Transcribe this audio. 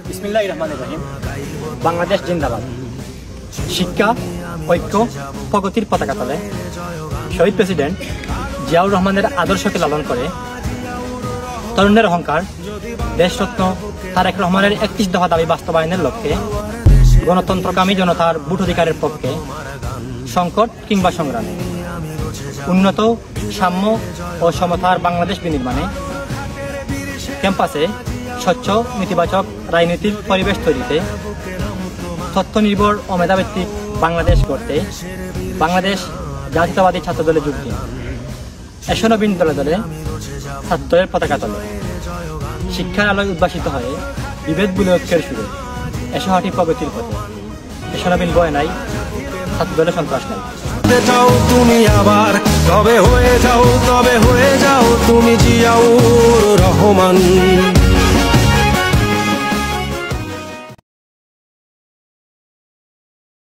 বিসমিল্লাহির রহমানির রহিম। বাংলাদেশ জিন্দাবাদ। শিক্ষা, ঐক্য, প্রগতির পতাকা তলে শহীদ প্রেসিডেন্ট জিয়াউর রহমানের আদর্শকে লালন করে তরুণের অহংকার দেশরত্ন তারেক রহমানের 31 দফা দাবি বাস্তবায়নের লক্ষ্যে গণতন্ত্রকামী জনতার ভোট অধিকারের পক্ষে সংকট কিংবা সংগ্রামে উন্নত, সাম্য ও সমতার বাংলাদেশ বিনির্মাণে ক্যাম্পাসে স্বচ্ছ নেতিবাচক রাজনীতির পরিবেশ তৈরিতে তথ্য নির্ভর ও মেধাভিত্তিক বাংলাদেশ গড়তে বাংলাদেশ জাতীয়তাবাদী ছাত্রদলে যোগ দিন। এসো নবীন দলে দলে ছাত্রের পতাকা তলে শিক্ষার আলোয় উদ্ভাসিত হয়ে বিভেদ বলে ঐক্যের সুরে এসো হাঁটি প্রগতির পথে। এসো নবীন বয় নাই, ছাত্রদলে সন্ত্রাস নাই। তুমি আবার তবে হয়ে যাও তুমি জিয়াউর রহমান।